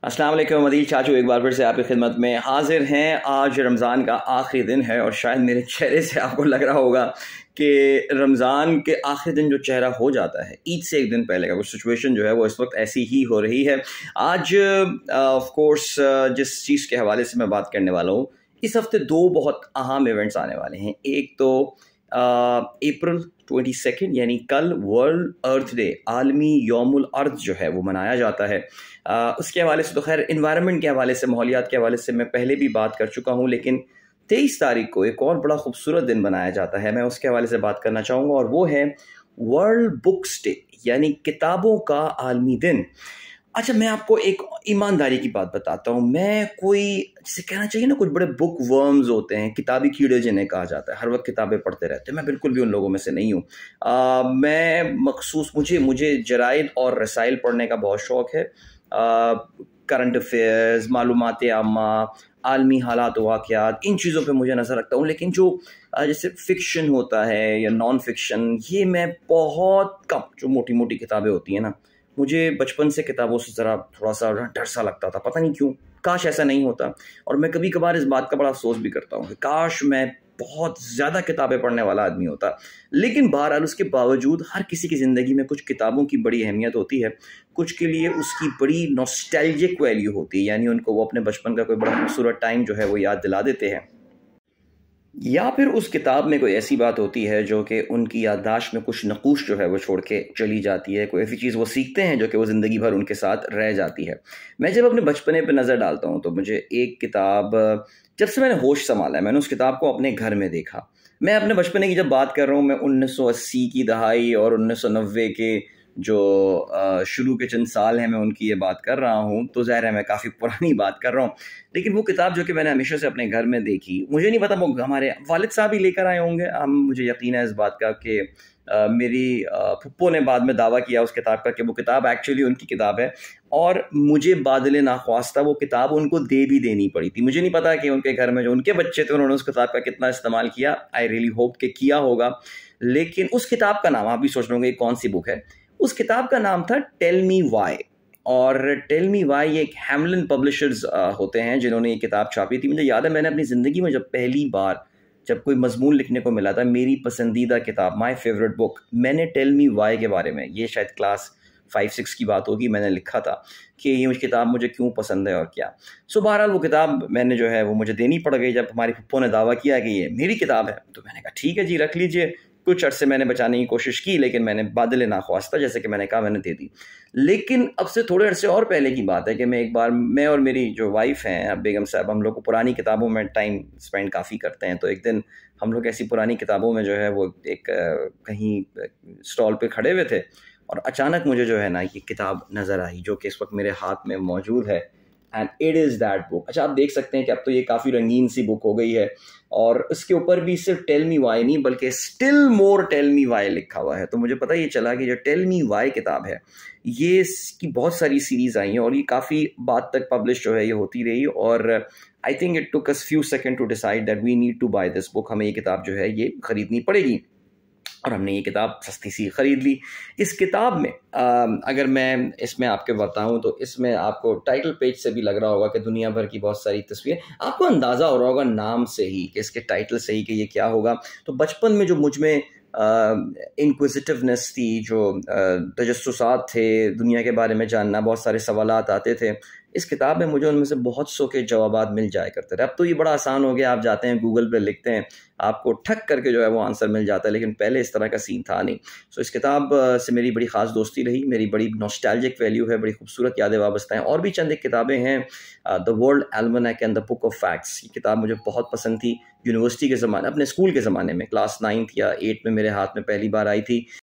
अस्सलाम वालेकुम अदील चाचू एक बार फिर से आपकी खिदमत में हाजिर हैं। आज रमज़ान का आखिरी दिन है और शायद मेरे चेहरे से आपको लग रहा होगा कि रमज़ान के आखिरी दिन जो चेहरा हो जाता है ईद से एक दिन पहले का वो सिचुएशन जो है वो इस वक्त ऐसी ही हो रही है। आज ऑफ कोर्स जिस चीज़ के हवाले से मैं बात करने वाला हूँ, इस हफ्ते दो बहुत अहम इवेंट्स आने वाले हैं। एक तो अप्रैल 22 यानी कल वर्ल्ड अर्थ डे, आलमी यौमुल अर्थ जो है वो मनाया जाता है। उसके हवाले से तो खैर इन्वायरमेंट के हवाले से, माहौलियात के हवाले से मैं पहले भी बात कर चुका हूँ, लेकिन 23 तारीख को एक और बड़ा खूबसूरत दिन बनाया जाता है। मैं उसके हवाले से बात करना चाहूँगा और वो है वर्ल्ड बुक्स डे यानी किताबों का आलमी दिन। अच्छा, मैं आपको एक ईमानदारी की बात बताता हूँ। मैं कोई, जिसे कहना चाहिए ना, कुछ बड़े बुक वर्म्स होते हैं, किताबी कीड़े जिन्हें कहा जाता है, हर वक्त किताबें पढ़ते रहते हैं, मैं बिल्कुल भी उन लोगों में से नहीं हूँ। मैं मखसूस मुझे जराइद और रसाइल पढ़ने का बहुत शौक़ है। करंट अफेयर्स, मालूमात आमा, आलमी हालात वाक़यात, इन चीज़ों पे मुझे नज़र रखता हूँ। लेकिन जो जैसे फ़िक्शन होता है या नॉन फ़िक्शन, ये मैं बहुत कम, जो मोटी मोटी किताबें होती हैं ना, मुझे बचपन से किताबों से ज़रा थोड़ा सा डर सा लगता था, पता नहीं क्यों। काश ऐसा नहीं होता। और मैं कभी कभार इस बात का बड़ा अफसोस भी करता हूँ कि काश मैं बहुत ज़्यादा किताबें पढ़ने वाला आदमी होता। लेकिन बहरहाल उसके बावजूद हर किसी की ज़िंदगी में कुछ किताबों की बड़ी अहमियत होती है, कुछ के लिए उसकी बड़ी नॉस्टैल्जिक वैल्यू होती है, यानी उनको वो अपने बचपन का कोई बड़ा खूबसूरत टाइम जो है वो याद दिला देते हैं। या फिर उस किताब में कोई ऐसी बात होती है जो कि उनकी याददाश्त में कुछ नक़ूश जो है वो छोड़ के चली जाती है, कोई ऐसी चीज़ वो सीखते हैं जो कि वो ज़िंदगी भर उनके साथ रह जाती है। मैं जब अपने बचपने पे नज़र डालता हूँ तो मुझे एक किताब, जब से मैंने होश संभाला है, मैंने उस किताब को अपने घर में देखा। मैं अपने बचपने की जब बात कर रहा हूँ, मैं 1980 की दहाई और 1990 के जो शुरू के चंद साल हैं, मैं उनकी ये बात कर रहा हूँ, तो ज़ाहिर है मैं काफ़ी पुरानी बात कर रहा हूँ। लेकिन वो किताब जो कि मैंने हमेशा से अपने घर में देखी, मुझे नहीं पता वो हमारे वालिद साहब ही लेकर आए होंगे। मुझे यकीन है इस बात का कि मेरी फुप्पो ने बाद में दावा किया उस किताब का कि वो किताब एक्चुअली उनकी किताब है, और मुझे बादले नाख्वास्ता वो किताब उनको दे भी देनी पड़ी थी। मुझे नहीं पता कि उनके घर में जो उनके बच्चे थे उन्होंने उस किताब का कितना इस्तेमाल किया। आई रियली होप कि किया होगा। लेकिन उस किताब का नाम, आप भी सोच लोगे कौन सी बुक है, उस किताब का नाम था टेल मी वाई। और टेल मी वाई ये एक हैमलिन पब्लिशर्स होते हैं जिन्होंने ये किताब छापी थी। मुझे याद है मैंने अपनी ज़िंदगी में जब पहली बार जब कोई मजमून लिखने को मिला था, मेरी पसंदीदा किताब, माय फेवरेट बुक, मैंने टेल मी वाई के बारे में, ये शायद क्लास 5-6 की बात होगी, मैंने लिखा था कि ये किताब मुझे क्यों पसंद है और क्या। सो बहरहाल वो किताब मैंने जो है वो मुझे देनी पड़ गई जब हमारी फुप्पो ने दावा किया कि ये मेरी किताब है। तो मैंने कहा ठीक है जी, रख लीजिए। कुछ अरसे मैंने बचाने की कोशिश की, लेकिन मैंने बादल नाख्वास्ता, जैसे कि मैंने कहा, मैंने दे दी। लेकिन अब से थोड़े अरसे और पहले की बात है कि मैं एक बार, मैं और मेरी जो वाइफ़ हैं बेगम साहब, हम लोग को पुरानी किताबों में टाइम स्पेंड काफ़ी करते हैं। तो एक दिन हम लोग ऐसी पुरानी किताबों में जो है वो एक कहीं स्टॉल पे खड़े हुए थे और अचानक मुझे जो है ना ये किताब नज़र आई जो कि इस वक्त मेरे हाथ में मौजूद है, and it is that book. अच्छा, आप देख सकते हैं कि अब तो ये काफ़ी रंगीन सी बुक हो गई है और इसके ऊपर भी सिर्फ टेल मी वाई नहीं बल्कि still more tell me why लिखा हुआ है। तो मुझे पता ये चला कि जो टेल मी वाई किताब है, ये इसकी बहुत सारी सीरीज़ आई हैं और ये काफ़ी बाद तक पब्लिश जो है ये होती रही। और I think it took us few second to decide that we need to buy this book. हमें ये किताब जो है ये ख़रीदनी पड़ेगी और हमने ये किताब सस्ती सी ख़रीद ली। इस किताब में अगर मैं इसमें आपके बताऊं तो इसमें आपको टाइटल पेज से भी लग रहा होगा कि दुनिया भर की बहुत सारी तस्वीरें, आपको अंदाज़ा हो रहा होगा नाम से ही कि इसके टाइटल से ही कि ये क्या होगा। तो बचपन में जो मुझ में इंक्विजिटिवनेस थी, जो तजस्सुसात थे, दुनिया के बारे में जानना, बहुत सारे सवालात आते थे, इस किताब में मुझे उनमें से बहुत सौ के जवाबात मिल जाया करते थे। अब तो ये बड़ा आसान हो गया, आप जाते हैं गूगल पे लिखते हैं, आपको ठक करके जो है वो आंसर मिल जाता है, लेकिन पहले इस तरह का सीन था नहीं। सो इस किताब से मेरी बड़ी ख़ास दोस्ती रही, मेरी बड़ी नॉस्टैल्जिक वैल्यू है, बड़ी खूबसूरत यादें वाबस्ता हैं। और भी चंद एक किताबें हैं, the world almanac and the book of facts, ये किताब मुझे बहुत पसंद थी। यूनिवर्सिटी के ज़माने, अपने स्कूल के ज़माने में क्लास 9th या 8 में मेरे हाथ में पहली बार आई थी।